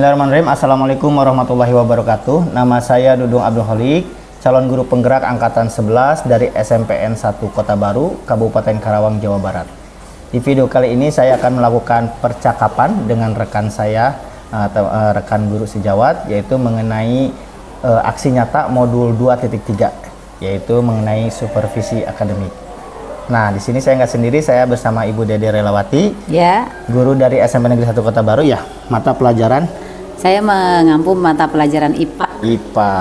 Bismillahirrahmanirrahim. Assalamualaikum warahmatullahi wabarakatuh. Nama saya Dudung Abdul Holik, calon guru penggerak angkatan 11 dari SMPN 1 Kota Baru, Kabupaten Karawang, Jawa Barat. Di video kali ini saya akan melakukan percakapan dengan rekan saya atau rekan guru sejawat, yaitu mengenai aksi nyata modul 2.3, yaitu mengenai supervisi akademik. Nah, di sini saya nggak sendiri, saya bersama Ibu Dede Relawati, ya, guru dari SMP Negeri 1 Kota Baru, ya. Mata pelajaran? Saya mengampu mata pelajaran IPA. IPA.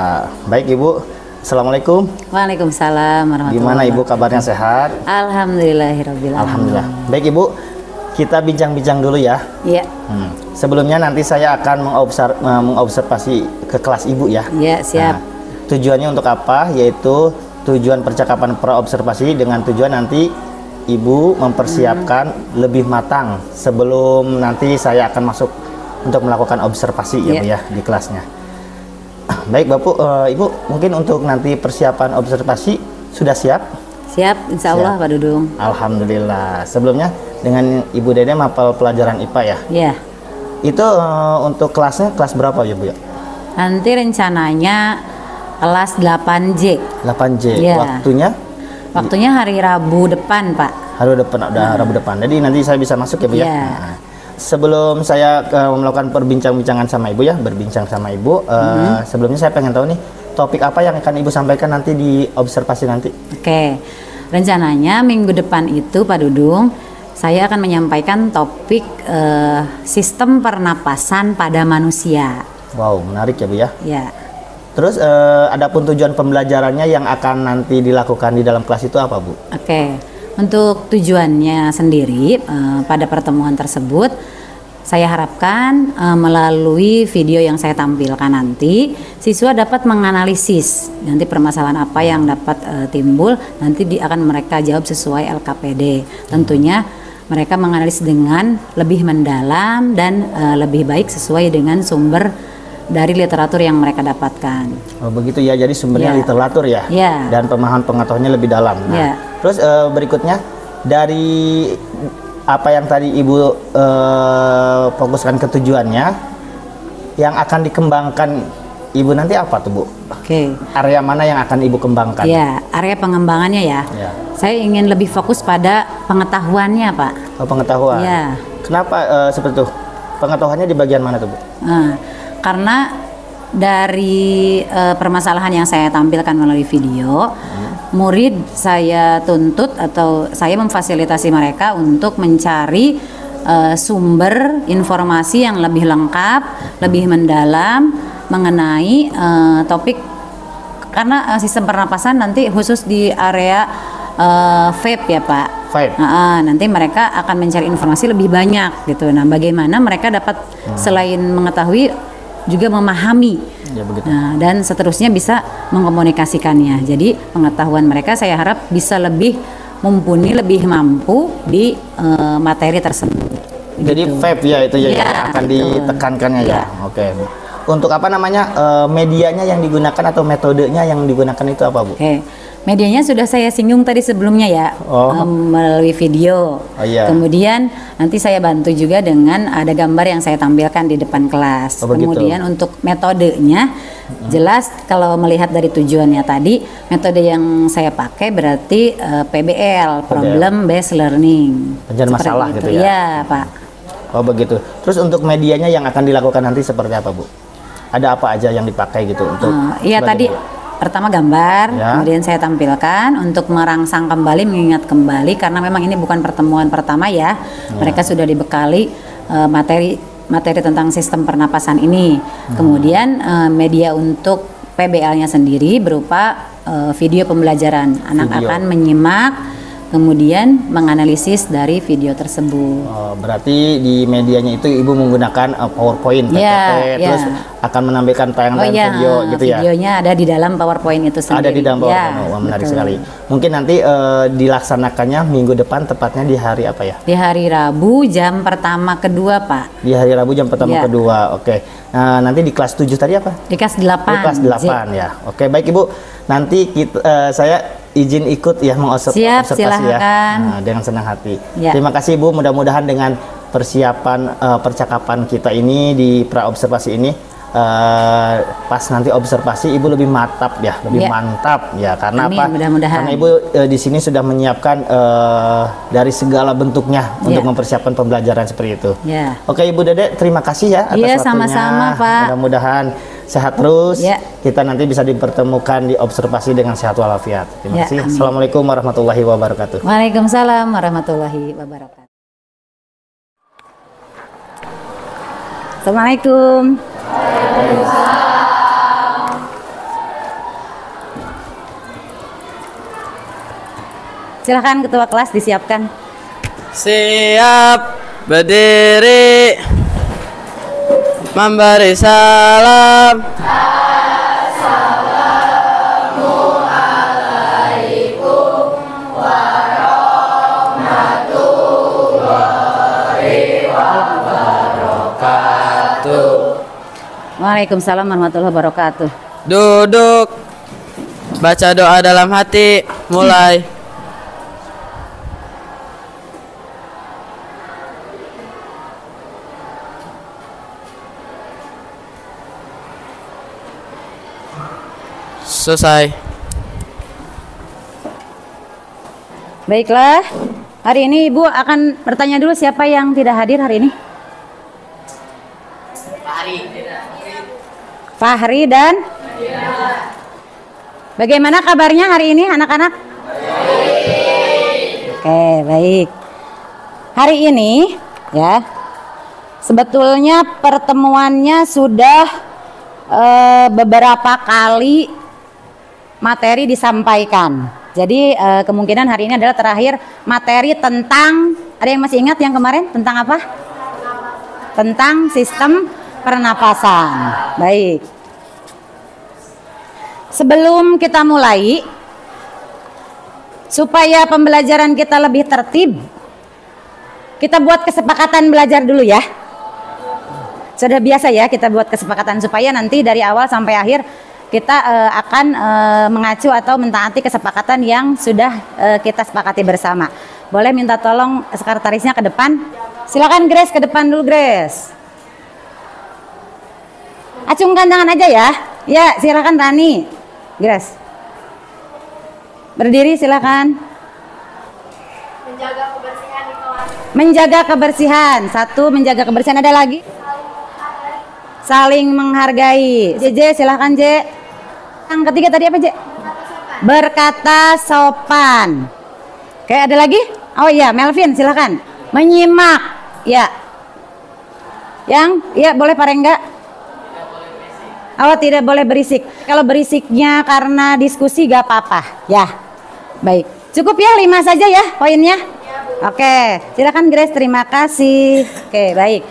Baik, Ibu. Assalamualaikum. Waalaikumsalam warahmatullahi Gimana Ibu, wabarakatuh. kabarnya sehat? Alhamdulillahirabbil alamin. Alhamdulillah. Baik, Ibu. Kita bincang-bincang dulu ya. Iya. Sebelumnya nanti saya akan mengobservasi ke kelas Ibu ya. Iya, siap. Nah, tujuannya untuk apa? Yaitu tujuan percakapan praobservasi dengan tujuan nanti Ibu mempersiapkan lebih matang sebelum nanti saya akan masuk untuk melakukan observasi ya Bu ya di kelasnya. Baik Ibu, mungkin untuk nanti persiapan observasi sudah siap? Siap, insya Allah Pak Dudung. Alhamdulillah. Sebelumnya dengan Ibu Dede mapel pelajaran IPA ya? Iya. Itu untuk kelasnya kelas berapa ya Bu ya? Nanti rencananya kelas 8J. 8J. Ya. Waktunya hari Rabu depan, Pak. Hari depan, Rabu depan. Jadi nanti saya bisa masuk ya Bu ya? Ya. Nah, sebelum saya melakukan perbincangan sama Ibu ya, berbincang sama Ibu, sebelumnya saya pengen tahu nih, topik apa yang akan Ibu sampaikan nanti di observasi nanti? Oke. Rencananya minggu depan itu Pak Dudung, saya akan menyampaikan topik sistem pernapasan pada manusia. Wow, menarik ya Bu ya? Ya. Terus adapun tujuan pembelajarannya yang akan nanti dilakukan di dalam kelas itu apa Bu? Oke, untuk tujuannya sendiri pada pertemuan tersebut saya harapkan melalui video yang saya tampilkan nanti siswa dapat menganalisis nanti permasalahan apa yang dapat timbul, nanti akan mereka jawab sesuai LKPD. Tentunya mereka menganalisis dengan lebih mendalam dan lebih baik sesuai dengan sumber dari literatur yang mereka dapatkan. Oh begitu ya, jadi sumbernya literatur ya? Ya. Dan pemahaman pengetahuannya lebih dalam. Nah, terus berikutnya dari apa yang tadi Ibu fokuskan ke tujuannya, yang akan dikembangkan Ibu nanti apa tuh Bu? Oke. Area mana yang akan Ibu kembangkan? Ya, area pengembangannya ya. Saya ingin lebih fokus pada pengetahuannya Pak. Oh, pengetahuan. Ya. Kenapa seperti itu? Pengetahuannya di bagian mana tuh Bu? Karena dari permasalahan yang saya tampilkan melalui video, murid saya tuntut atau saya memfasilitasi mereka untuk mencari sumber informasi yang lebih lengkap, lebih mendalam mengenai topik, karena sistem pernapasan nanti khusus di area vape ya Pak. Vape. Nanti mereka akan mencari informasi lebih banyak gitu. Nah, bagaimana mereka dapat selain mengetahui juga memahami, ya, begitu. Nah, dan seterusnya bisa mengkomunikasikannya. Jadi pengetahuan mereka saya harap bisa lebih mumpuni, lebih mampu di materi tersebut. Jadi gitu. vape ya itu ya, yang akan ditekankannya ya. Oke. Untuk apa namanya medianya yang digunakan atau metodenya yang digunakan itu apa Bu? Oke. Medianya sudah saya singgung tadi sebelumnya ya, melalui video. Kemudian nanti saya bantu juga dengan ada gambar yang saya tampilkan di depan kelas. Kemudian untuk metodenya, jelas kalau melihat dari tujuannya tadi, metode yang saya pakai berarti PBL, Problem Based Learning. Pencarian masalah gitu ya? Iya Pak. Oh begitu. Terus untuk medianya yang akan dilakukan nanti seperti apa Bu? Ada apa aja yang dipakai gitu untuk? Iya tadi. Pertama gambar, kemudian saya tampilkan untuk merangsang kembali, mengingat kembali, karena memang ini bukan pertemuan pertama ya. Mereka sudah dibekali materi tentang sistem pernapasan ini. Kemudian media untuk PBL-nya sendiri berupa video pembelajaran. Anak akan menyimak, kemudian menganalisis dari video tersebut. Berarti di medianya itu Ibu menggunakan PowerPoint, PPT, terus akan menampilkan tayangan video gitu ya? Videonya ada di dalam PowerPoint itu sendiri. Ada di dalam PowerPoint, wah menarik sekali. Mungkin nanti dilaksanakannya minggu depan, tepatnya di hari apa ya? Di hari Rabu jam pertama kedua Pak. Di hari Rabu jam pertama kedua, oke. Nanti di kelas 7 tadi apa? Di kelas 8. Di kelas 8 ya, oke baik Ibu. Nanti saya izin ikut ya mengobservasi ya, dengan senang hati. Terima kasih Bu, mudah-mudahan dengan persiapan percakapan kita ini di pra-observasi ini, pas nanti observasi Ibu lebih mantap ya, lebih mantap ya. Karena Amin, apa? mudah-mudahan. Karena Ibu di sini sudah menyiapkan dari segala bentuknya untuk mempersiapkan pembelajaran seperti itu. Oke Ibu Dede, terima kasih ya atas waktunya. Sama-sama Pak. Mudah-mudahan sehat terus. Kita nanti bisa dipertemukan di observasi dengan sehat walafiat. Terima kasih. Amin. Assalamualaikum warahmatullahi wabarakatuh. Waalaikumsalam warahmatullahi wabarakatuh. Assalamualaikum. Silakan ketua kelas disiapkan. Siap berdiri, memberi salam. Assalamualaikum warahmatullahi wabarakatuh. Waalaikumsalam warahmatullahi wabarakatuh. Duduk, baca doa dalam hati, mulai. Selesai. Baiklah, hari ini Ibu akan bertanya dulu siapa yang tidak hadir hari ini. Fahri dan bagaimana kabarnya hari ini anak-anak? Oke, baik. Hari ini ya, sebetulnya pertemuannya sudah beberapa kali materi disampaikan. Jadi kemungkinan hari ini adalah terakhir materi tentang, ada yang masih ingat yang kemarin tentang apa? Tentang sistem pernapasan. Baik. Sebelum kita mulai, supaya pembelajaran kita lebih tertib, kita buat kesepakatan belajar dulu ya. Sudah biasa ya kita buat kesepakatan supaya nanti dari awal sampai akhir kita akan mengacu atau mentaati kesepakatan yang sudah kita sepakati bersama. Boleh minta tolong sekretarisnya ke depan? Silakan Grace, ke depan dulu Grace. Acungkan tangan aja ya. Ya, silakan Rani. Grace. Berdiri silakan. Menjaga kebersihan di kelas. Menjaga kebersihan. Satu, menjaga kebersihan. Ada lagi? Saling menghargai. JJ silakan J. Yang ketiga tadi apa J? Berkata sopan. Oke, ada lagi? Oh iya, Melvin silakan. Menyimak. Ya. Yang? Ya, boleh Parengga. Oh, tidak boleh berisik. Kalau berisiknya karena diskusi gak apa-apa. Ya. Baik. Cukup ya 5 saja ya poinnya. Oke, silakan Grace, terima kasih. Oke, baik.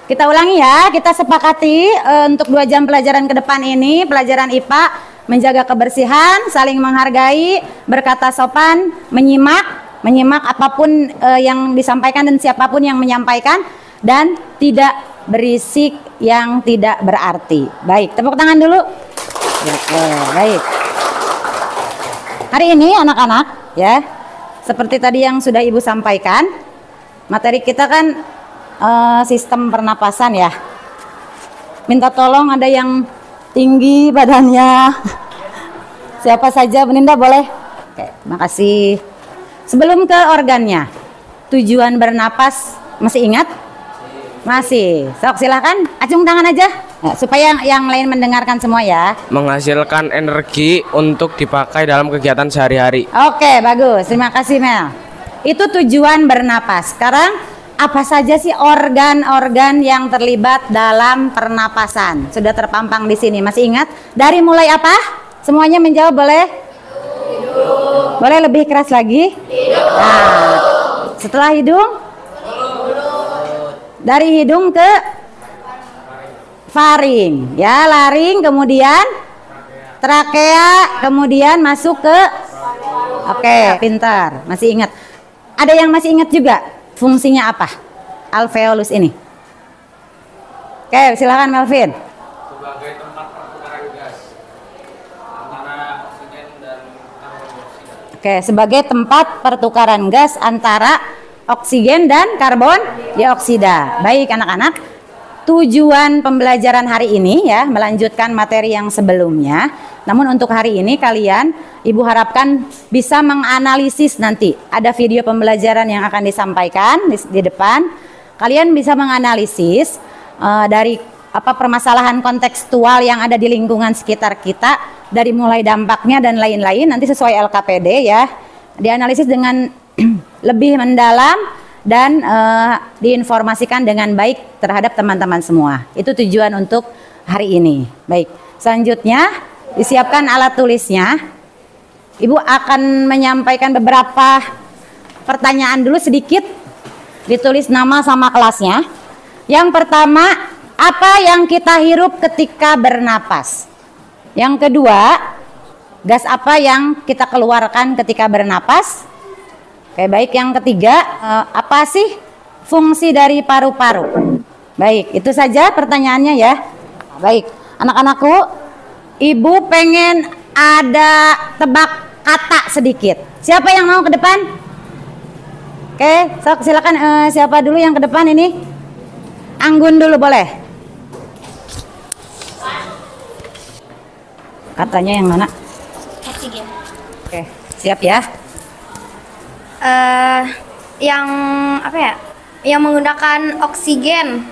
Kita ulangi ya, kita sepakati untuk 2 jam pelajaran ke depan ini, pelajaran IPA, menjaga kebersihan, saling menghargai, berkata sopan, menyimak apapun yang disampaikan dan siapapun yang menyampaikan, dan tidak berisik yang tidak berarti. Baik, tepuk tangan dulu. Oke, baik. Hari ini anak-anak ya, seperti tadi yang sudah Ibu sampaikan, materi kita kan sistem pernapasan ya. Minta tolong ada yang tinggi badannya. Siapa saja, Beninda boleh? Oke, makasih. Sebelum ke organnya, tujuan bernapas masih ingat? Masih. Sok silakan, acung tangan aja ya, supaya yang lain mendengarkan semua ya. Menghasilkan energi untuk dipakai dalam kegiatan sehari-hari. Oke, bagus. Terima kasih Mel. Itu tujuan bernapas. Sekarang apa saja sih organ-organ yang terlibat dalam pernapasan? Sudah terpampang di sini. Masih ingat? Dari mulai apa? Semuanya menjawab boleh? Hidung. Boleh lebih keras lagi? Hidung. Nah, setelah hidung? Dari hidung ke faring. Ya, laring, kemudian trakea, kemudian masuk ke oke, pintar. Masih ingat? Ada yang masih ingat juga? Fungsinya apa? Alveolus ini. Oke, silakan Melvin. Sebagai tempat pertukaran gas antara oksigen dan karbon dioksida. Oke, sebagai tempat pertukaran gas antara oksigen dan karbon dioksida. Baik anak-anak, tujuan pembelajaran hari ini ya melanjutkan materi yang sebelumnya. Namun untuk hari ini kalian, Ibu harapkan bisa menganalisis nanti. Ada video pembelajaran yang akan disampaikan di depan. Kalian bisa menganalisis dari permasalahan kontekstual yang ada di lingkungan sekitar kita, dari mulai dampaknya dan lain-lain, nanti sesuai LKPD ya. Dianalisis dengan lebih mendalam dan diinformasikan dengan baik terhadap teman-teman semua. Itu tujuan untuk hari ini. Baik, selanjutnya disiapkan alat tulisnya. Ibu akan menyampaikan beberapa pertanyaan dulu sedikit, ditulis nama sama kelasnya. Yang pertama, apa yang kita hirup ketika bernapas? Yang kedua, gas apa yang kita keluarkan ketika bernapas? Oke, baik. Yang ketiga, apa sih fungsi dari paru-paru? Baik, itu saja pertanyaannya ya. Baik, anak-anakku, Ibu pengen ada tebak kata sedikit. Siapa yang mau ke depan? Oke, silakan. Siapa dulu yang ke depan ini? Anggun dulu boleh. Katanya yang mana? Oksigen. Oke, siap ya. Yang apa ya? Yang menggunakan oksigen.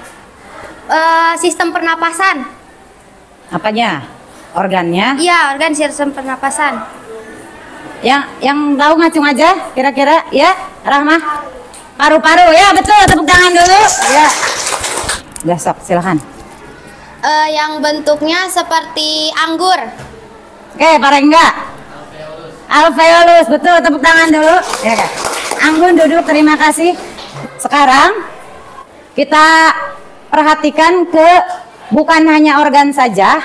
Sistem pernapasan. Apanya? Organnya? Iya, organ sistem pernapasan. Yang tahu ngacung aja kira-kira ya, Rahmah. Paru-paru ya, betul, tepuk tangan dulu. Ya. Udah, sok, silakan. Yang bentuknya seperti anggur. Oke, Parengga. Alveolus, betul, tepuk tangan dulu. Ya kan? Anggun duduk, terima kasih. Sekarang kita perhatikan bukan hanya organ saja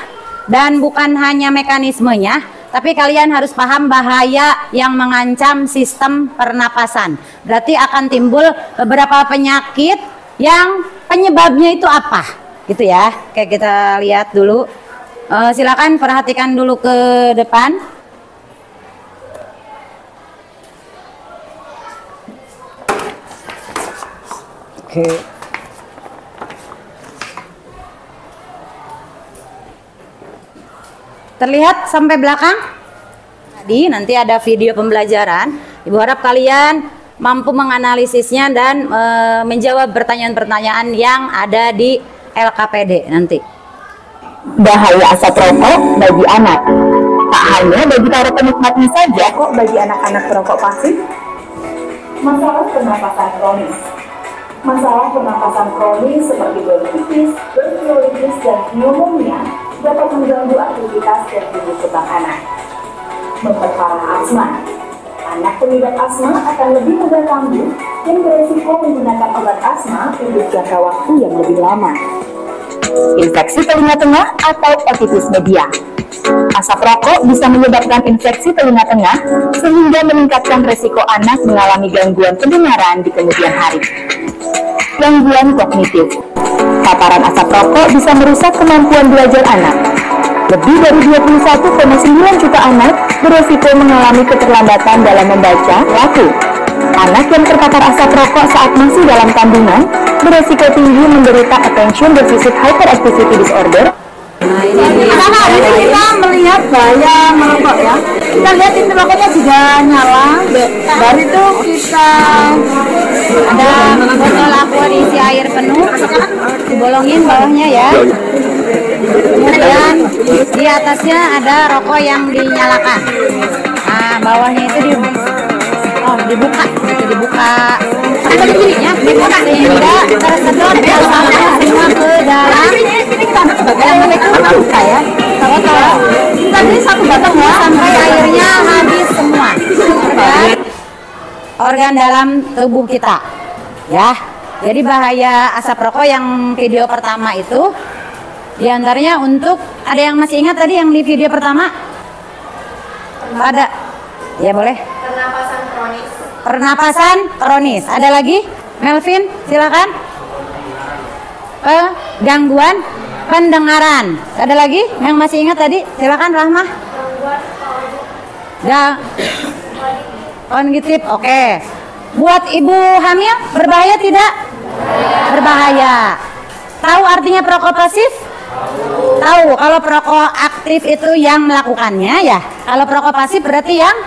dan bukan hanya mekanismenya, tapi kalian harus paham bahaya yang mengancam sistem pernapasan. Berarti akan timbul beberapa penyakit yang penyebabnya itu apa, gitu ya. Kayak kita lihat dulu. Silakan perhatikan dulu ke depan. Oke. Terlihat sampai belakang? Tadi nanti ada video pembelajaran. Ibu harap kalian mampu menganalisisnya dan menjawab pertanyaan-pertanyaan yang ada di LKPD nanti. Bahaya asap rokok bagi anak. Tak hanya bagi para penikmatnya saja kok, bagi anak-anak perokok pasif. Masalah pernapasan kronis. Masalah pernapasan kronis seperti bronkitis, bronkiolitis, dan pneumonia dapat mengganggu aktivitas dan tubuh kembang anak. Memperparah asma. Anak pengidap asma akan lebih mudah kambuh dan beresiko menggunakan obat asma untuk jangka waktu yang lebih lama. Infeksi telinga tengah atau otitis media. Asap rokok bisa menyebabkan infeksi telinga tengah sehingga meningkatkan resiko anak mengalami gangguan pendengaran di kemudian hari. Gangguan kognitif. Paparan asap rokok bisa merusak kemampuan belajar anak. Lebih dari 21,9 juta anak beresiko mengalami keterlambatan dalam membaca laku. Anak yang terpapar asap rokok saat masih dalam kandungan beresiko tinggi menderita attention deficit hyperactivity disorder. Nah, ini kita melihat bahaya merokok ya. Kita lihat ini rokoknya juga nyala. Dari itu kita ada botol aqua diisi air penuh, dibolongin bawahnya ya. Kemudian di atasnya ada rokok yang dinyalakan. Nah, bawahnya itu dibuka, ada begininya, dibuka sehingga tersedot asapnya semua ke dalam itu buka ya. Kalau tadi satu batang ya, sampai airnya habis semua. Organ dalam tubuh kita, ya. Jadi bahaya asap rokok yang video pertama itu, diantaranya untuk ada yang masih ingat tadi yang di video pertama? Ada, ya boleh. Pernapasan kronis. Ada lagi? Melvin, silakan. Gangguan pendengaran. Ada lagi yang masih ingat tadi? Silakan Rahmah. Kognitif. Oke. Buat ibu hamil berbahaya tidak? Berbahaya. Tahu artinya perokok pasif? Tahu. Kalau perokok aktif itu yang melakukannya ya. Kalau perokok pasif berarti yang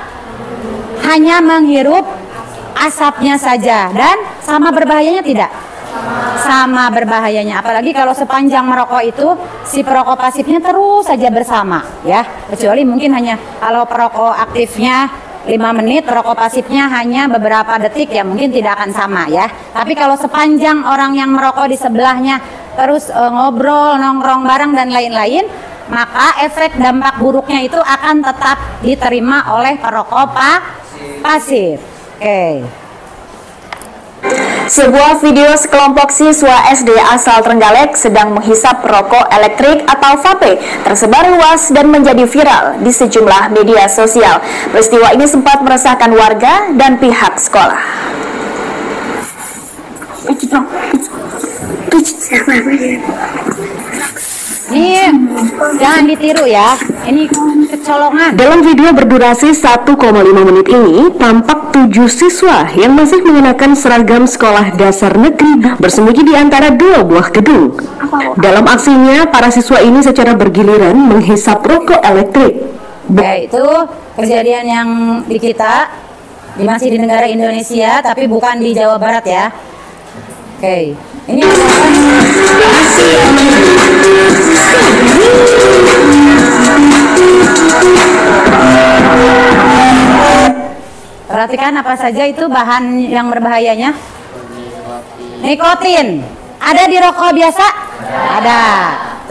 hanya menghirup asapnya saja dan sama berbahayanya tidak? Sama berbahayanya. Apalagi kalau sepanjang merokok itu si perokok pasifnya terus saja bersama ya. Kecuali mungkin hanya kalau perokok aktifnya 5 menit, perokok pasifnya hanya beberapa detik ya mungkin tidak akan sama ya. Tapi kalau sepanjang orang yang merokok di sebelahnya terus ngobrol, nongkrong bareng dan lain-lain, maka efek dampak buruknya itu akan tetap diterima oleh perokok pasif. Oke. Sebuah video sekelompok siswa SD asal Trenggalek sedang menghisap rokok elektrik atau vape tersebar luas dan menjadi viral di sejumlah media sosial. Peristiwa ini sempat meresahkan warga dan pihak sekolah. Ini jangan ditiru ya. Ini kecolongan. Dalam video berdurasi 1,5 menit ini, tampak 7 siswa yang masih mengenakan seragam sekolah dasar negeri bersembunyi di antara 2 buah gedung. Dalam aksinya, para siswa ini secara bergiliran menghisap rokok elektrik. Ya, itu kejadian yang di kita, masih di negara Indonesia, tapi bukan di Jawa Barat ya. Oke. Ini perhatikan apa saja itu bahan yang berbahayanya. Nikotin. Ada di rokok biasa? Ada.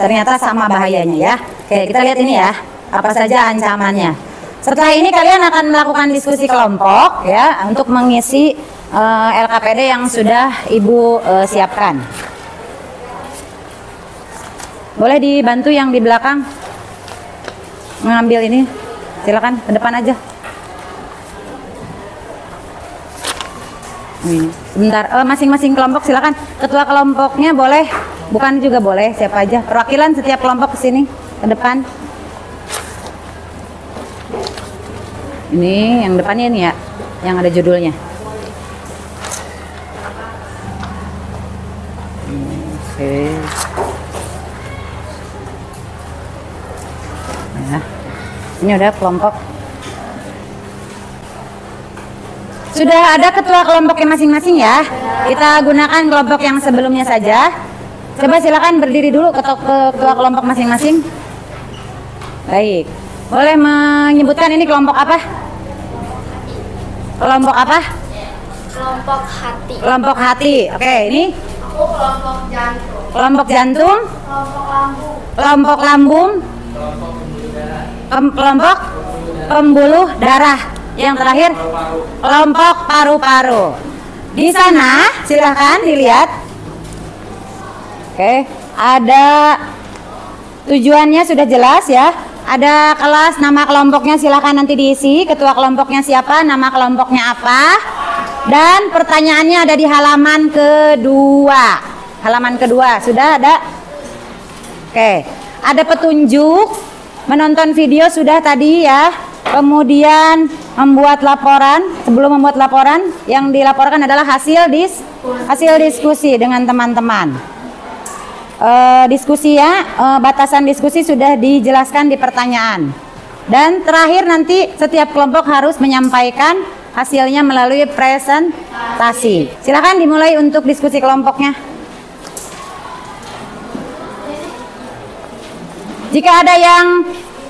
Ternyata sama bahayanya ya. Oke, kita lihat ini ya. Apa saja ancamannya. Setelah ini kalian akan melakukan diskusi kelompok ya untuk mengisi LKPD yang sudah Ibu siapkan. Boleh dibantu yang di belakang mengambil ini. Silakan ke depan aja. Sebentar, masing-masing kelompok silakan. Ketua kelompoknya boleh, bukan juga boleh, siapa aja. Perwakilan setiap kelompok ke sini, ke depan. Ini yang depannya ini ya, yang ada judulnya. Oke. Ya. Ini udah kelompok. Sudah ada ketua kelompoknya masing-masing ya. Kita gunakan kelompok yang sebelumnya saja. Coba silakan berdiri dulu ketua kelompok masing-masing. Baik. Boleh menyebutkan ini kelompok apa? Kelompok apa? Kelompok hati. Kelompok hati. Oke, ini? Aku kelompok jantung. Kelompok jantung? Kelompok lambung. Kelompok lambung? Kelompok pembuluh darah. Yang terakhir? Kelompok paru-paru. Di sana silahkan dilihat. Oke, ada tujuannya sudah jelas ya. Ada kelas, nama kelompoknya silahkan nanti diisi. Ketua kelompoknya siapa, nama kelompoknya apa. Dan pertanyaannya ada di halaman kedua. Halaman kedua, sudah ada? Oke, ada petunjuk. Menonton video sudah tadi ya. Kemudian membuat laporan. Sebelum membuat laporan, yang dilaporkan adalah hasil diskusi dengan teman-teman. Diskusi ya, batasan diskusi sudah dijelaskan di pertanyaan. Dan terakhir nanti setiap kelompok harus menyampaikan hasilnya melalui presentasi. Silakan dimulai untuk diskusi kelompoknya. Jika ada yang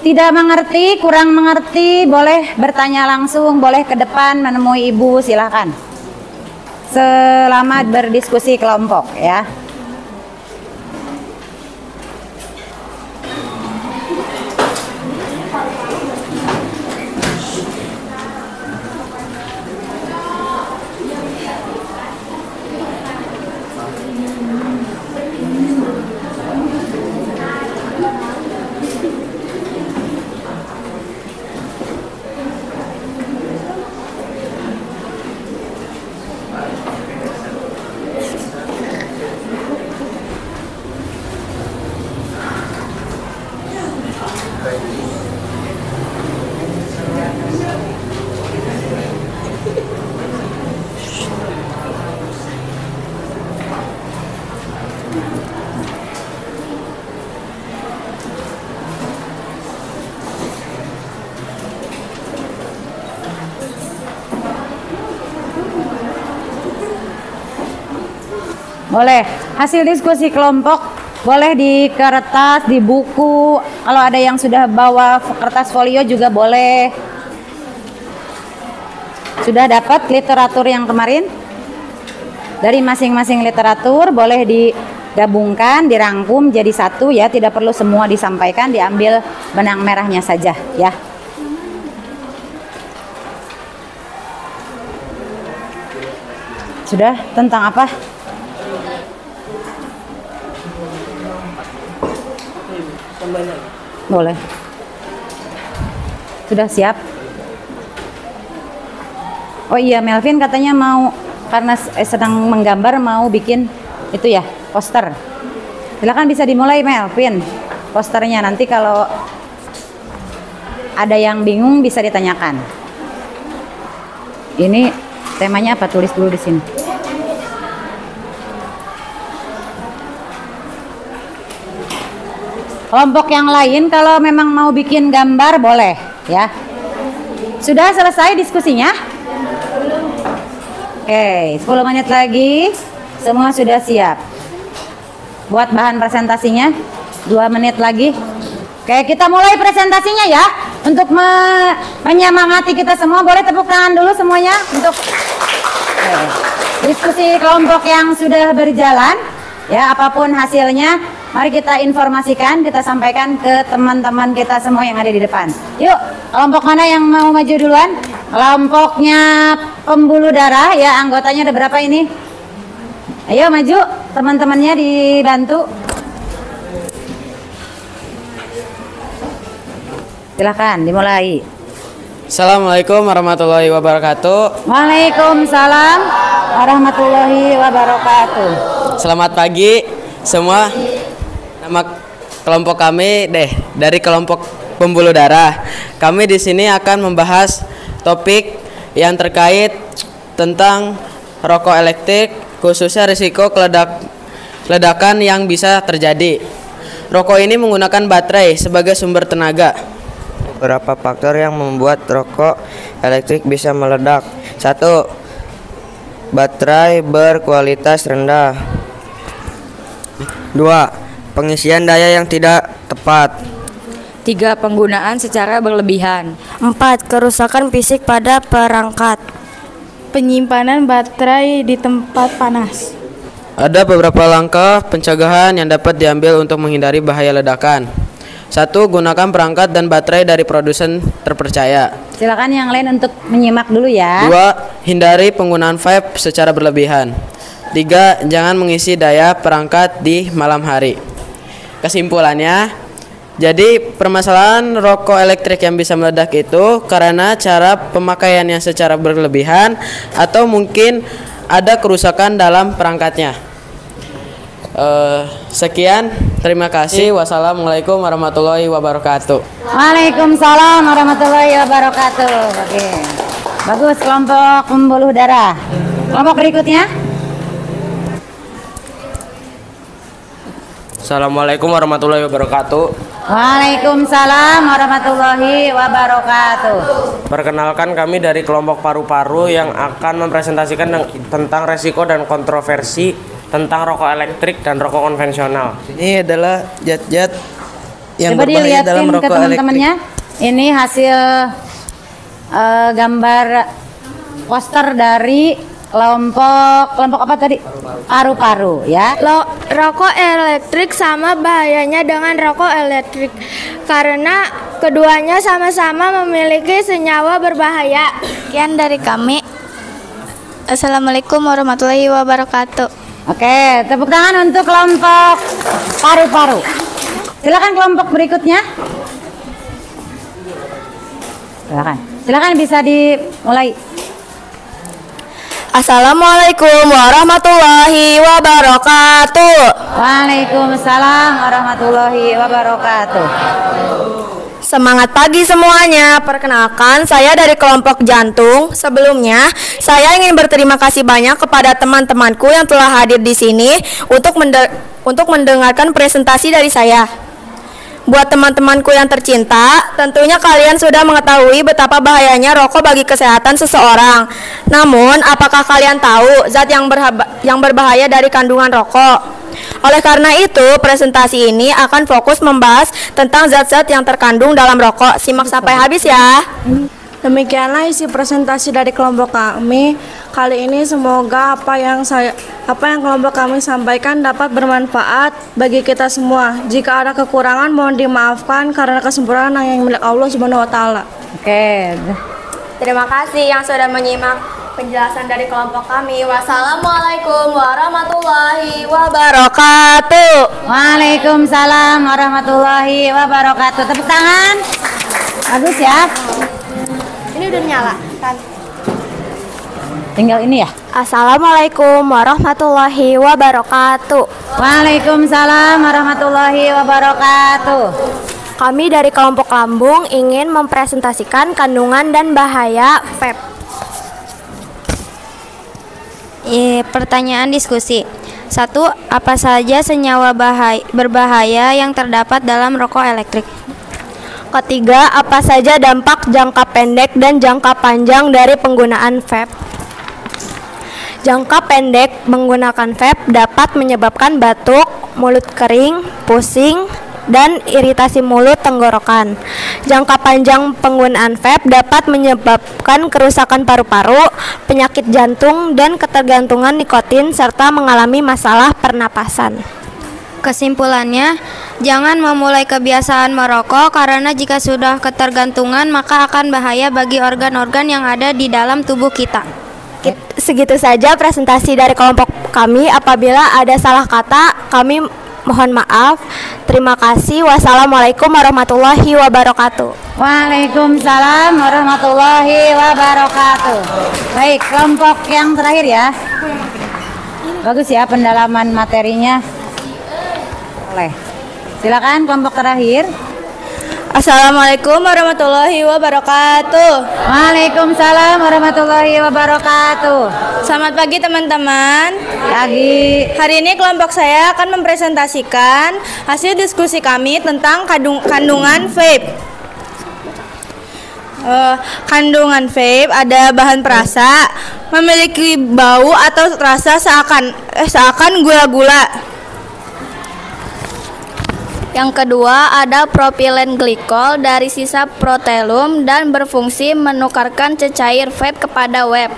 tidak mengerti, kurang mengerti, boleh bertanya langsung, boleh ke depan menemui ibu, silakan. Selamat berdiskusi kelompok ya. Boleh. Hasil diskusi kelompok boleh di kertas, di buku. Kalau ada yang sudah bawa kertas folio juga boleh. Sudah dapat literatur yang kemarin? Dari masing-masing literatur boleh digabungkan, dirangkum jadi satu ya. Tidak perlu semua disampaikan, diambil benang merahnya saja ya. Sudah, tentang apa? Boleh. Sudah siap? Oh iya, Melvin katanya mau, karena sedang menggambar, mau bikin itu ya, poster. Silakan bisa dimulai Melvin, posternya. Nanti kalau ada yang bingung bisa ditanyakan. Ini temanya apa? Tulis dulu di sini. Kelompok yang lain kalau memang mau bikin gambar boleh ya. Sudah selesai diskusinya? Oke, 10 menit lagi. Semua sudah siap. Buat bahan presentasinya 2 menit lagi. Oke, kita mulai presentasinya ya. Untuk menyemangati kita semua, boleh tepuk tangan dulu semuanya untuk diskusi kelompok yang sudah berjalan. Ya, apapun hasilnya, mari kita informasikan, kita sampaikan ke teman-teman kita semua yang ada di depan. Yuk, kelompok mana yang mau maju duluan? Kelompoknya pembuluh darah ya, anggotanya ada berapa ini? Ayo maju, teman-temannya dibantu. Silahkan dimulai. Assalamualaikum warahmatullahi wabarakatuh. Waalaikumsalam warahmatullahi wabarakatuh. Selamat pagi semua. Nama kelompok kami dari kelompok pembuluh darah. Kami di sini akan membahas topik yang terkait tentang rokok elektrik, khususnya risiko ledakan yang bisa terjadi. Rokok ini menggunakan baterai sebagai sumber tenaga. Beberapa faktor yang membuat rokok elektrik bisa meledak. 1. Baterai berkualitas rendah. 2. Pengisian daya yang tidak tepat. 3. Penggunaan secara berlebihan. 4. Kerusakan fisik pada perangkat. Penyimpanan baterai di tempat panas. Ada beberapa langkah pencegahan yang dapat diambil untuk menghindari bahaya ledakan. 1. Gunakan perangkat dan baterai dari produsen terpercaya. Silakan yang lain untuk menyimak dulu ya. 2. Hindari penggunaan vape secara berlebihan. 3. Jangan mengisi daya perangkat di malam hari. Kesimpulannya, jadi permasalahan rokok elektrik yang bisa meledak itu karena cara pemakaiannya secara berlebihan atau mungkin ada kerusakan dalam perangkatnya. Sekian, terima kasih. Wassalamualaikum warahmatullahi wabarakatuh. Waalaikumsalam warahmatullahi wabarakatuh. Oke, bagus kelompok pembuluh darah. Kelompok berikutnya. Assalamualaikum warahmatullahi wabarakatuh. Waalaikumsalam warahmatullahi wabarakatuh. Perkenalkan, kami dari kelompok paru-paru yang akan mempresentasikan tentang resiko dan kontroversi tentang rokok elektrik dan rokok konvensional. Ini adalah zat-zat yang coba berbahaya dilihatin dalam ke rokok teman-temannya. Ini hasil gambar poster dari kelompok apa tadi? Paru-paru ya. Rokok elektrik sama bahayanya dengan rokok elektrik karena keduanya sama-sama memiliki senyawa berbahaya. Sekian dari kami. Assalamualaikum warahmatullahi wabarakatuh. Oke, tepuk tangan untuk kelompok paru-paru. Silakan kelompok berikutnya. Silakan bisa dimulai. Assalamualaikum warahmatullahi wabarakatuh. Waalaikumsalam warahmatullahi wabarakatuh. Semangat pagi semuanya. Perkenalkan, saya dari kelompok jantung. Sebelumnya, saya ingin berterima kasih banyak kepada teman-temanku yang telah hadir di sini untuk mendengarkan presentasi dari saya. Buat teman-temanku yang tercinta, tentunya kalian sudah mengetahui betapa bahayanya rokok bagi kesehatan seseorang. Namun, apakah kalian tahu zat yang berbahaya dari kandungan rokok? Oleh karena itu, presentasi ini akan fokus membahas tentang zat-zat yang terkandung dalam rokok. Simak sampai habis ya. Demikianlah isi presentasi dari kelompok kami. Kali ini semoga apa yang kelompok kami sampaikan dapat bermanfaat bagi kita semua. Jika ada kekurangan mohon dimaafkan karena kesempurnaan yang milik Allah Subhanahu wa taala. Oke. Terima kasih yang sudah menyimak penjelasan dari kelompok kami. Wassalamualaikum warahmatullahi wabarakatuh. Waalaikumsalam warahmatullahi wabarakatuh. Tepuk tangan. Bagus ya. Ini udah nyala kan? Tinggal ini ya. Assalamualaikum warahmatullahi wabarakatuh. Waalaikumsalam warahmatullahi wabarakatuh. Kami dari kelompok Lambung ingin mempresentasikan kandungan dan bahaya vape. Pertanyaan diskusi. 1. Apa saja senyawa berbahaya yang terdapat dalam rokok elektrik? Ketiga, apa saja dampak jangka pendek dan jangka panjang dari penggunaan vape? Jangka pendek menggunakan vape dapat menyebabkan batuk, mulut kering, pusing, dan iritasi mulut tenggorokan. Jangka panjang penggunaan vape dapat menyebabkan kerusakan paru-paru, penyakit jantung, dan ketergantungan nikotin serta mengalami masalah pernapasan. Kesimpulannya, jangan memulai kebiasaan merokok karena jika sudah ketergantungan maka akan bahaya bagi organ-organ yang ada di dalam tubuh kita. Segitu saja presentasi dari kelompok kami. Apabila ada salah kata, kami mohon maaf. Terima kasih. Wassalamualaikum warahmatullahi wabarakatuh. Waalaikumsalam warahmatullahi wabarakatuh. Baik, kelompok yang terakhir ya. Bagus ya pendalaman materinya. Boleh. Silakan kelompok terakhir. Assalamualaikum warahmatullahi wabarakatuh. Waalaikumsalam warahmatullahi wabarakatuh. Selamat pagi teman-teman. Pagi. Hari ini kelompok saya akan mempresentasikan hasil diskusi kami tentang kandungan vape. Kandungan vape ada bahan perasa, memiliki bau atau rasa seakan gula-gula. Yang kedua, ada propilen glikol dari sisa protelum dan berfungsi menukarkan cecair vape kepada vape.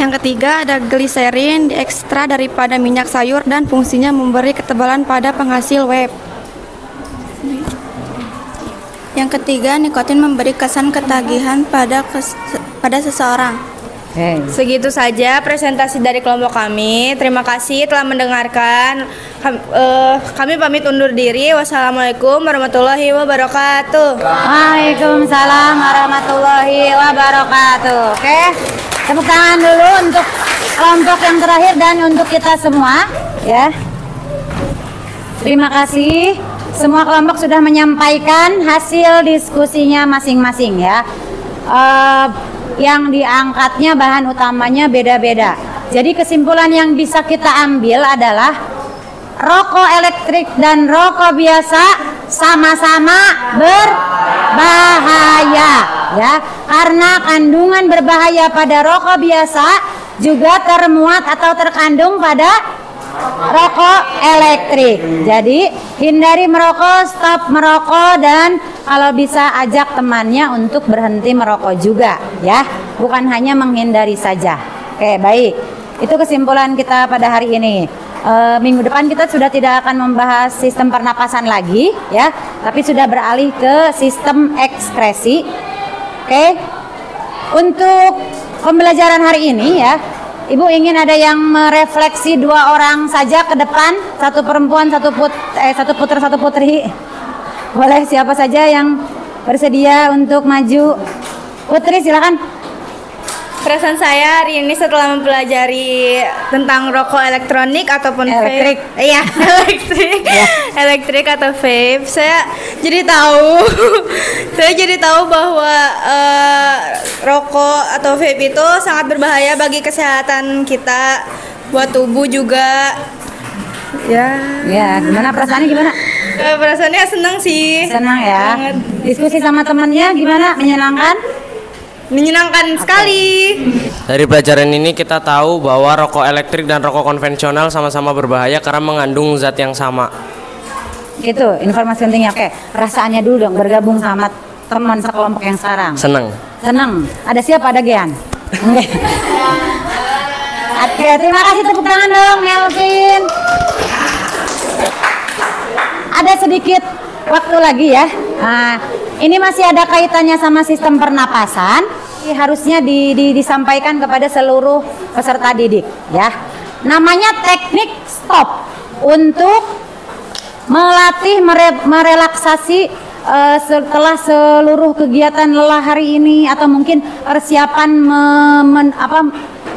Yang ketiga, ada gliserin diekstrak daripada minyak sayur dan fungsinya memberi ketebalan pada penghasil vape. Yang ketiga, nikotin memberi kesan ketagihan pada seseorang. Segitu saja presentasi dari kelompok kami. Terima kasih telah mendengarkan. Kami pamit undur diri. Wassalamualaikum warahmatullahi wabarakatuh. Waalaikumsalam warahmatullahi wabarakatuh. Oke, tepuk tangan dulu untuk kelompok yang terakhir dan untuk kita semua ya. Terima kasih. Semua kelompok sudah menyampaikan hasil diskusinya masing-masing ya. Yang diangkatnya bahan utamanya beda-beda. Jadi kesimpulan yang bisa kita ambil adalah rokok elektrik dan rokok biasa sama-sama berbahaya ya. Karena kandungan berbahaya pada rokok biasa juga termuat atau terkandung pada rokok elektrik. Jadi hindari merokok, stop merokok, dan kalau bisa ajak temannya untuk berhenti merokok juga ya, bukan hanya menghindari saja. Oke, baik, itu kesimpulan kita pada hari ini. Minggu depan kita sudah tidak akan membahas sistem pernapasan lagi ya, tapi sudah beralih ke sistem ekskresi. Oke, untuk pembelajaran hari ini ya, Ibu ingin ada yang merefleksi 2 orang saja ke depan, satu perempuan, satu putra, satu putri. Boleh siapa saja yang bersedia untuk maju. Putri silakan. Perasaan saya hari ini setelah mempelajari tentang rokok elektronik ataupun elektrik, vape, iya elektrik atau vape, saya jadi tahu bahwa rokok atau vape itu sangat berbahaya bagi kesehatan kita, buat tubuh juga. Ya, gimana perasaannya gimana? Perasaannya senang sih. Senang ya. Banget. Diskusi sama temennya gimana? Menyenangkan? Menyenangkan sekali. Dari pelajaran ini kita tahu bahwa rokok elektrik dan rokok konvensional sama-sama berbahaya karena mengandung zat yang sama. Gitu, informasi pentingnya. Oke, perasaannya dulu dong bergabung sama teman sekelompok yang sekarang. Senang. Senang. Ada siapa? Ada Gian? Oke, terima kasih, tepuk tangan dong Melvin. Ada sedikit waktu lagi ya. Nah, ini masih ada kaitannya sama sistem pernapasan. Harusnya disampaikan kepada seluruh peserta didik ya. Namanya teknik stop untuk melatih merelaksasi setelah seluruh kegiatan lelah hari ini atau mungkin persiapan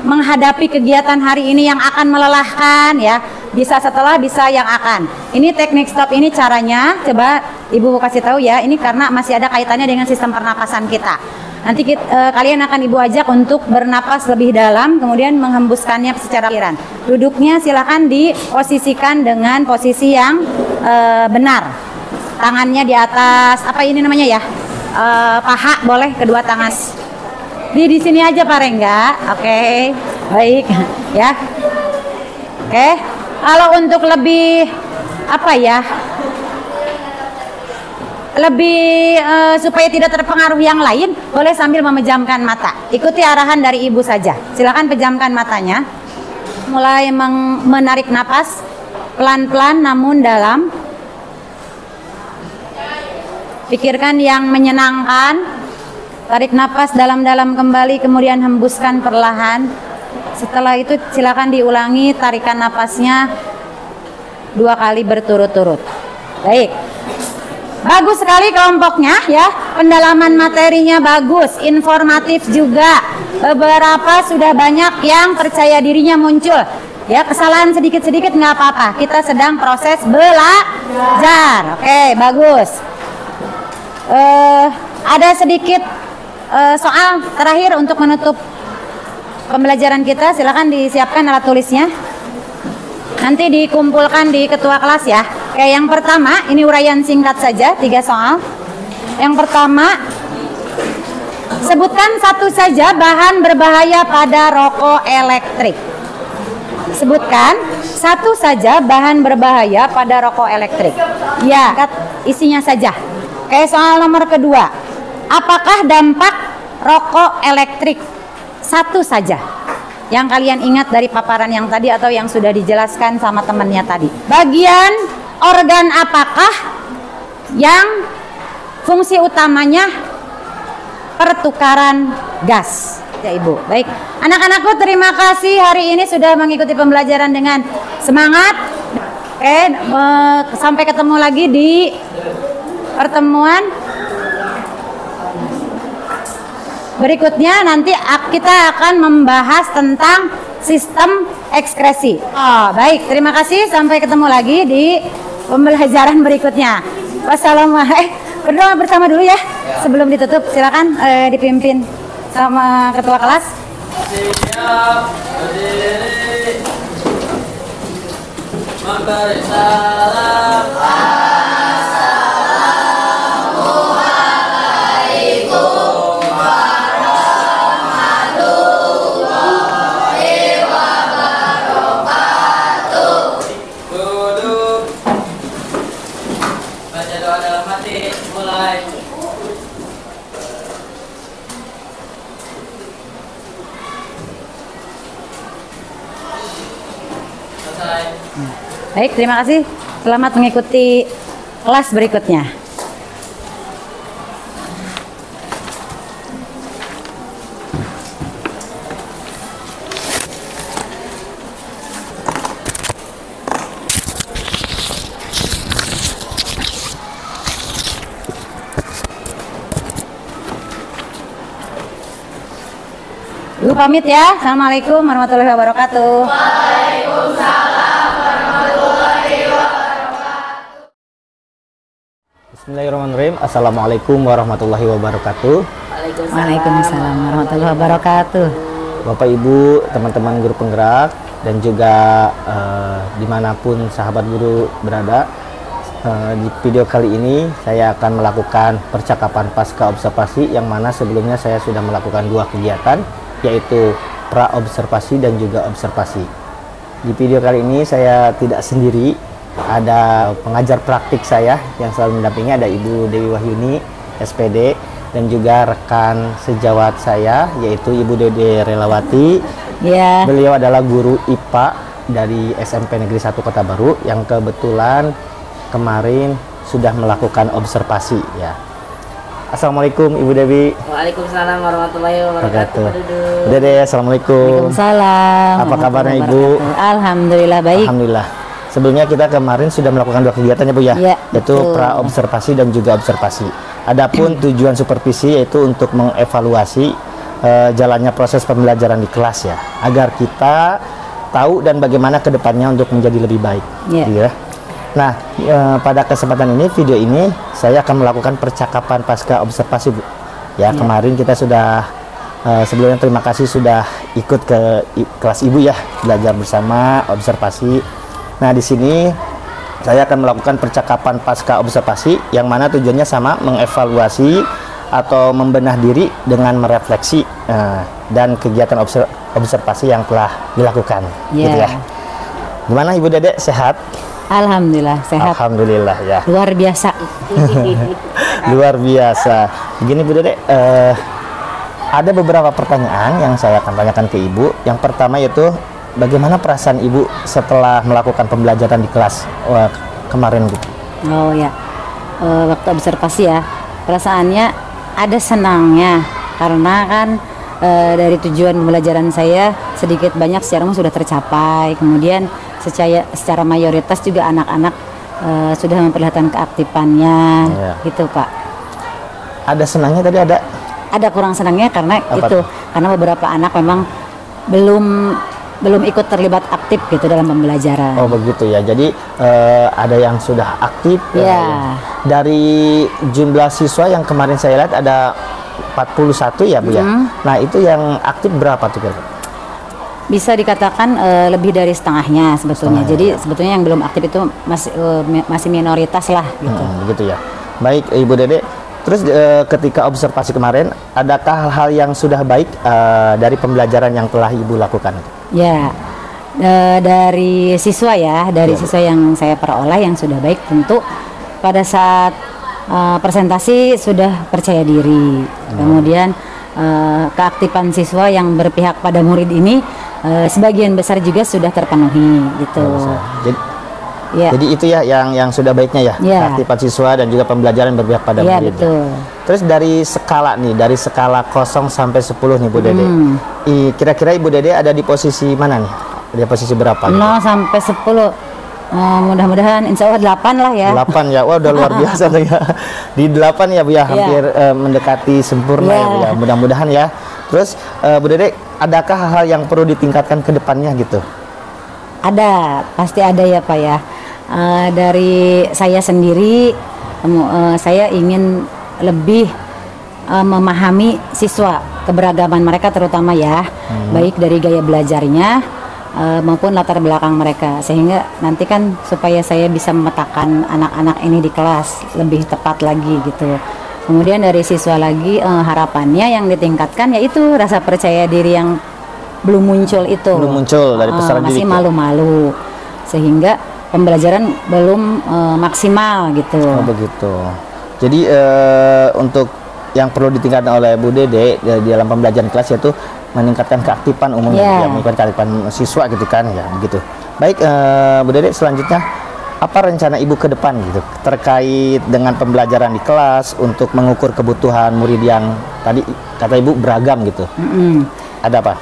menghadapi kegiatan hari ini yang akan melelahkan ya. Bisa setelah, bisa yang akan. Ini teknik stop ini caranya, coba Ibu kasih tahu ya. Ini karena masih ada kaitannya dengan sistem pernapasan kita. Nanti kalian akan Ibu ajak untuk bernapas lebih dalam, kemudian menghembuskannya secara aliran. Duduknya silakan diposisikan dengan posisi yang benar. Tangannya di atas, apa ini namanya ya? Paha boleh, kedua tangan. Di sini aja Pak Rengga. Oke. Baik ya. Oke. Kalau untuk lebih apa ya? Lebih supaya tidak terpengaruh yang lain, boleh sambil memejamkan mata. Ikuti arahan dari Ibu saja. Silakan pejamkan matanya. Mulai menarik napas pelan-pelan namun dalam. Pikirkan yang menyenangkan. Tarik napas dalam-dalam kembali, kemudian hembuskan perlahan. Setelah itu silakan diulangi tarikan napasnya 2 kali berturut-turut. Baik. Bagus sekali kelompoknya ya. Pendalaman materinya bagus, informatif juga. Beberapa sudah banyak yang percaya dirinya muncul. Ya, kesalahan sedikit-sedikit nggak apa-apa. Kita sedang proses belajar. Oke, bagus. Ada sedikit soal terakhir untuk menutup pembelajaran kita. Silakan disiapkan alat tulisnya. Nanti dikumpulkan di ketua kelas ya. Oke, yang pertama ini uraian singkat saja, 3 soal. Yang pertama, sebutkan satu saja bahan berbahaya pada rokok elektrik. Sebutkan satu saja bahan berbahaya pada rokok elektrik. Ya, isinya saja. Oke, soal nomor kedua. Apakah dampak rokok elektrik? Satu saja yang kalian ingat dari paparan yang tadi atau yang sudah dijelaskan sama temannya tadi. Bagian organ apakah yang fungsi utamanya pertukaran gas? Ya Ibu. Baik, anak-anakku terima kasih hari ini sudah mengikuti pembelajaran dengan semangat. Oke, sampai ketemu lagi di pertemuan berikutnya. Nanti kita akan membahas tentang sistem ekskresi. Oh, baik, terima kasih. Sampai ketemu lagi di pembelajaran berikutnya. Wassalamualaikum. Berdoa bersama dulu ya. Sebelum ditutup, silakan dipimpin sama ketua kelas. Siap, berdiri. Mari salam. Baik, terima kasih. Selamat mengikuti kelas berikutnya. Ibu pamit ya. Assalamualaikum warahmatullahi wabarakatuh. Waalaikumsalam warahmatullahi wabarakatuh. Bismillahirrahmanirrahim. Assalamualaikum warahmatullahi wabarakatuh. Waalaikumsalam warahmatullahi wabarakatuh. Bapak Ibu, teman-teman guru penggerak, dan juga dimanapun sahabat guru berada. Di video kali ini saya akan melakukan percakapan pasca observasi, yang mana sebelumnya saya sudah melakukan 2 kegiatan, yaitu pra-observasi dan juga observasi. Di video kali ini saya tidak sendiri, ada pengajar praktik saya yang selalu mendampingi, ada Ibu Dewi Wahyuni, SPD, dan juga rekan sejawat saya, yaitu Ibu Dede Relawati. Beliau adalah guru IPA dari SMP Negeri 1 Kota Baru yang kebetulan kemarin sudah melakukan observasi ya. Assalamualaikum Ibu Dewi. Waalaikumsalam warahmatullahi wabarakatuh. Dede, assalamualaikum. Waalaikumsalam. Apa kabarnya Ibu? Alhamdulillah baik. Alhamdulillah. Sebelumnya kita kemarin sudah melakukan 2 kegiatan ya Bu ya, yaitu pra-observasi dan juga observasi. Adapun tujuan supervisi yaitu untuk mengevaluasi jalannya proses pembelajaran di kelas ya, agar kita tahu dan bagaimana kedepannya untuk menjadi lebih baik. Ya. Nah, pada kesempatan ini, video ini saya akan melakukan percakapan pasca observasi Bu. Ya, kemarin kita sudah sebelumnya terima kasih sudah ikut ke kelas Ibu ya, belajar bersama observasi. Nah, di sini saya akan melakukan percakapan pasca observasi, yang mana tujuannya sama, mengevaluasi atau membenah diri dengan merefleksi dan kegiatan observasi yang telah dilakukan. Gitu ya. Gimana Ibu Dede, sehat? Alhamdulillah sehat. Alhamdulillah ya. Luar biasa. Luar biasa. Begini Bu Dede, ada beberapa pertanyaan yang saya akan tanyakan ke Ibu. Yang pertama yaitu, bagaimana perasaan Ibu setelah melakukan pembelajaran di kelas kemarin Bu? Oh ya, waktu observasi ya, perasaannya ada senangnya, karena kan dari tujuan pembelajaran saya sedikit banyak secara umum sudah tercapai. Kemudian secara mayoritas juga anak-anak sudah memperlihatkan keaktifannya, gitu Pak. Ada senangnya tadi ada? Ada kurang senangnya karena karena beberapa anak memang belum ikut terlibat aktif gitu dalam pembelajaran. Oh begitu ya. Jadi ada yang sudah aktif. Dari jumlah siswa yang kemarin saya lihat ada 41 ya Bu ya. Nah itu yang aktif berapa tuh kira-kira? Bisa dikatakan lebih dari setengahnya sebetulnya. Jadi sebetulnya yang belum aktif itu masih minoritas lah gitu. Begitu ya. Baik Ibu Dede. Terus ketika observasi kemarin, adakah hal-hal yang sudah baik dari pembelajaran yang telah Ibu lakukan? Ya, dari siswa ya, siswa yang saya peroleh yang sudah baik, tentu pada saat presentasi sudah percaya diri. Kemudian keaktifan siswa yang berpihak pada murid ini sebagian besar juga sudah terpenuhi gitu. Jadi itu ya yang sudah baiknya ya, keaktifan siswa dan juga pembelajaran berpihak pada murid. Betul. Terus dari skala 0 sampai 10 nih Bu Dede. Kira-kira Ibu Dede ada di posisi mana nih? Di posisi berapa? 0 sampai 10. Mudah-mudahan insya Allah 8 lah ya. 8 ya, wah udah luar biasa tuh ya. Di 8 ya Bu ya, hampir mendekati sempurna ya Bu ya. Mudah-mudahan ya. Terus Bu Dede, adakah hal-hal yang perlu ditingkatkan ke depannya gitu? Ada, pasti ada ya Pak ya. Dari saya sendiri, saya ingin lebih memahami siswa, keberagaman mereka terutama ya, baik dari gaya belajarnya maupun latar belakang mereka, sehingga nanti kan supaya saya bisa memetakan anak-anak ini di kelas lebih tepat lagi gitu. Kemudian dari siswa lagi, harapannya yang ditingkatkan yaitu rasa percaya diri yang belum muncul itu. Belum muncul dari peserta didik. Masih malu-malu, sehingga pembelajaran belum maksimal gitu. Oh begitu. Jadi untuk yang perlu ditingkatkan oleh Bu Dede di dalam pembelajaran kelas yaitu meningkatkan keaktifan umumnya, meningkatkan keaktifan siswa gitu kan ya, begitu. Baik Bu Dede, selanjutnya apa rencana Ibu ke depan gitu terkait dengan pembelajaran di kelas untuk mengukur kebutuhan murid yang tadi kata Ibu beragam gitu? Ada apa?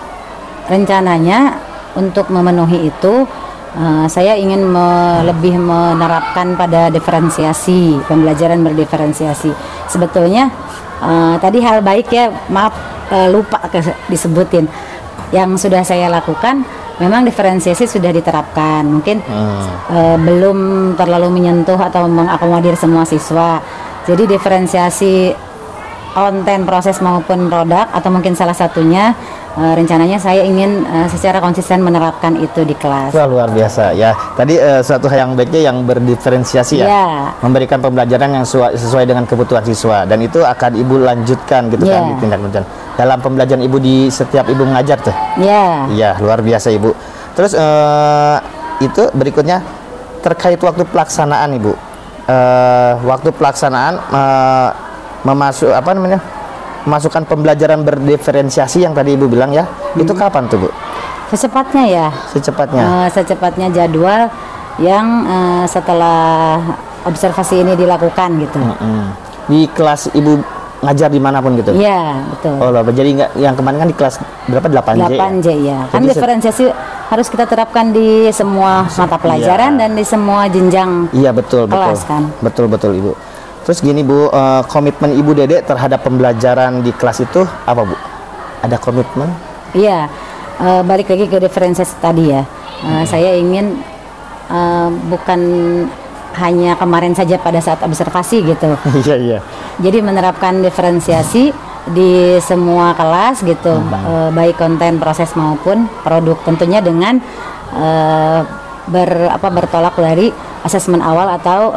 Rencananya untuk memenuhi itu saya ingin lebih menerapkan pada diferensiasi, pembelajaran berdiferensiasi. Sebetulnya tadi hal baik ya, maaf lupa disebutin. Yang sudah saya lakukan memang diferensiasi sudah diterapkan. Mungkin belum terlalu menyentuh atau mengakomodir semua siswa. Jadi diferensiasi konten, proses maupun produk, atau mungkin salah satunya rencananya saya ingin secara konsisten menerapkan itu di kelas. Wah, luar biasa ya. Tadi suatu hal yang baiknya yang berdiferensiasi ya. Ya. Memberikan pembelajaran yang sesuai dengan kebutuhan siswa, dan itu akan Ibu lanjutkan gitu Ya. kan, ditindaklanjuti dalam pembelajaran Ibu di setiap Ibu mengajar tuh. Ya. Iya, luar biasa Ibu. Terus itu berikutnya terkait waktu pelaksanaan Ibu. Waktu pelaksanaan memasukkan pembelajaran berdiferensiasi yang tadi Ibu bilang ya, itu kapan tuh Bu? Secepatnya ya. Secepatnya. Secepatnya jadwal yang setelah observasi ini dilakukan gitu. Di kelas Ibu ngajar dimanapun gitu? Iya, betul. Oh, jadi nggak, yang kemarin kan di kelas berapa? 8J? 8J ya. Kan Jadi diferensiasi harus kita terapkan di semua mata pelajaran dan di semua jenjang iya, betul, kelas betul. kan. Betul, betul Ibu. Terus gini Bu, komitmen Ibu Dede terhadap pembelajaran di kelas itu apa Bu? Ada komitmen? Iya, balik lagi ke diferensiasi tadi ya. Saya ingin bukan hanya kemarin saja pada saat observasi gitu. Iya, iya. Jadi menerapkan diferensiasi di semua kelas gitu, baik konten, proses maupun produk, tentunya dengan bertolak dari asesmen awal atau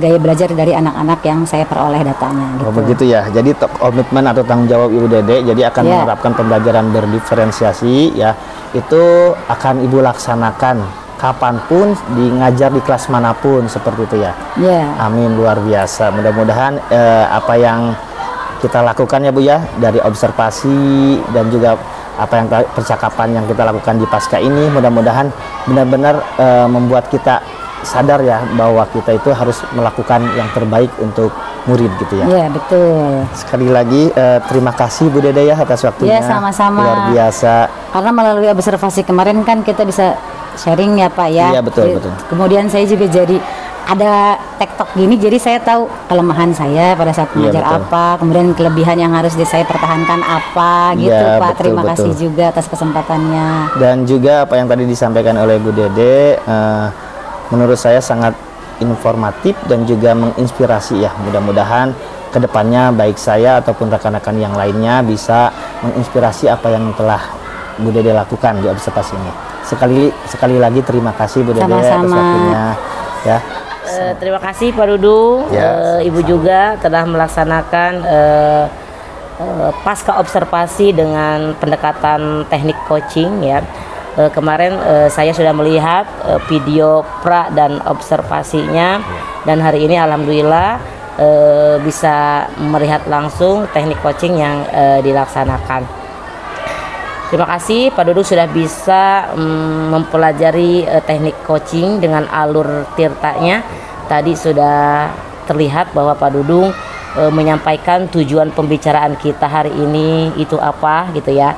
gaya belajar dari anak-anak yang saya peroleh datanya gitu. Oh, begitu ya. Jadi komitmen atau tanggung jawab Ibu Dede jadi akan menerapkan pembelajaran berdiferensiasi ya. Itu akan Ibu laksanakan kapanpun, ngajar di kelas manapun, seperti itu ya. Amin, luar biasa. Mudah-mudahan apa yang kita lakukan ya Bu ya, dari observasi dan juga apa yang percakapan yang kita lakukan di pasca ini, mudah-mudahan benar-benar membuat kita sadar ya bahwa kita itu harus melakukan yang terbaik untuk murid gitu ya. Iya, betul. Sekali lagi terima kasih Bu Dede ya atas waktunya. Ya, sama-sama. Luar biasa. Karena melalui observasi kemarin kan kita bisa sharing ya Pak ya. Iya, betul, betul. Kemudian saya juga jadi ada tektok gini, jadi saya tahu kelemahan saya pada saat mengajar apa, kemudian kelebihan yang harus saya pertahankan apa gitu Pak. Betul, Terima kasih betul. juga atas kesempatannya. Dan juga apa yang tadi disampaikan oleh Bu Dede menurut saya sangat informatif dan juga menginspirasi ya. Mudah-mudahan kedepannya baik saya ataupun rekan-rekan yang lainnya bisa menginspirasi apa yang telah Bu Dede lakukan di observasi ini. Sekali lagi terima kasih Bu Dede atas waktunya ya. Terima kasih Pak Dudung, Ibu juga telah melaksanakan pasca observasi dengan pendekatan teknik coaching ya. Kemarin saya sudah melihat video pra dan observasinya, dan hari ini alhamdulillah bisa melihat langsung teknik coaching yang dilaksanakan. Terima kasih Pak Dudung sudah bisa mempelajari teknik coaching dengan alur tirtanya. Tadi sudah terlihat bahwa Pak Dudung menyampaikan tujuan pembicaraan kita hari ini itu apa gitu ya,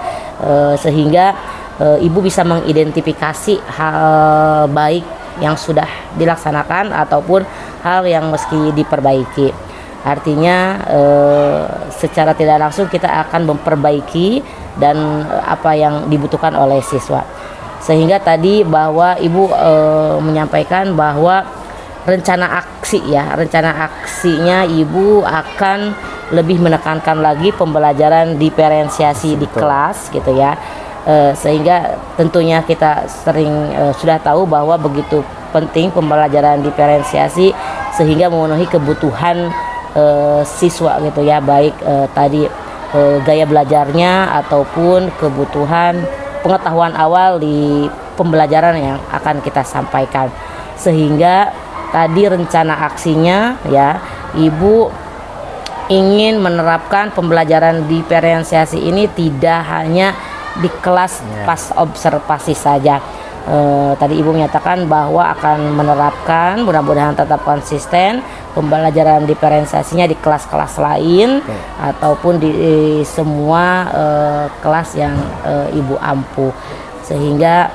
sehingga Ibu bisa mengidentifikasi hal baik yang sudah dilaksanakan ataupun hal yang meski diperbaiki. Artinya secara tidak langsung kita akan memperbaiki dan apa yang dibutuhkan oleh siswa. Sehingga tadi bahwa Ibu menyampaikan bahwa rencana aksi ya, rencana aksinya Ibu akan lebih menekankan lagi pembelajaran diferensiasi di kelas gitu ya. Sehingga tentunya kita sering sudah tahu bahwa begitu penting pembelajaran diferensiasi sehingga memenuhi kebutuhan siswa gitu ya, baik tadi gaya belajarnya ataupun kebutuhan pengetahuan awal di pembelajaran yang akan kita sampaikan. Sehingga tadi rencana aksinya ya, Ibu ingin menerapkan pembelajaran diferensiasi ini tidak hanya di kelas pas observasi saja. Tadi Ibu menyatakan bahwa akan menerapkan, mudah-mudahan tetap konsisten pembelajaran diferensiasinya di kelas-kelas lain ataupun di semua kelas yang Ibu ampuh, sehingga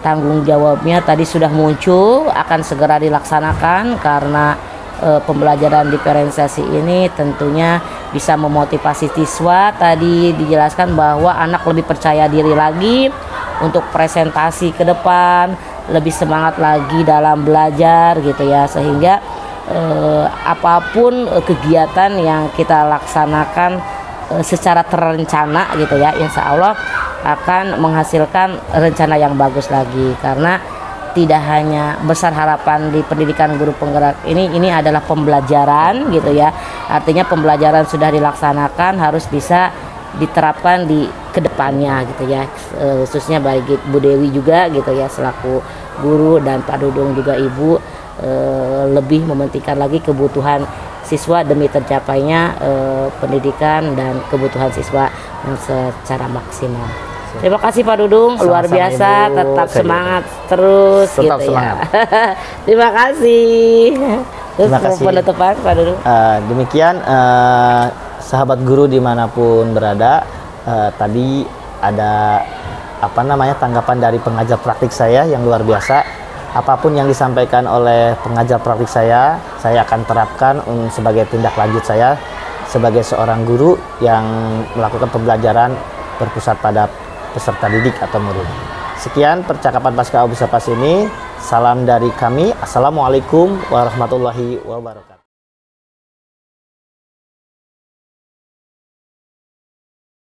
tanggung jawabnya tadi sudah muncul akan segera dilaksanakan karena pembelajaran diferensiasi ini tentunya bisa memotivasi siswa. Tadi dijelaskan bahwa anak lebih percaya diri lagi untuk presentasi ke depan, lebih semangat lagi dalam belajar gitu ya, sehingga apapun kegiatan yang kita laksanakan secara terencana gitu ya, insya Allah akan menghasilkan rencana yang bagus lagi, karena tidak hanya besar harapan di pendidikan guru penggerak ini adalah pembelajaran gitu ya. Artinya pembelajaran sudah dilaksanakan harus bisa diterapkan di kedepannya gitu ya, khususnya bagi Bu Dewi juga gitu ya selaku guru, dan Pak Dudung juga Ibu lebih mementingkan lagi kebutuhan siswa demi tercapainya pendidikan dan kebutuhan siswa yang secara maksimal. Terima kasih Pak Dudung, luar biasa, Ibu. tetap semangat terus Tetap gitu semangat. ya. Terima kasih. Terus Terima kasih. penutupan Pak Dudung. Demikian sahabat guru dimanapun berada, tadi ada tanggapan dari pengajar praktik saya yang luar biasa. Apapun yang disampaikan oleh pengajar praktik saya akan terapkan sebagai tindak lanjut saya sebagai seorang guru yang melakukan pembelajaran berpusat pada peserta didik atau murid. Sekian percakapan pasca observasi ini. Salam dari kami. Assalamualaikum warahmatullahi wabarakatuh.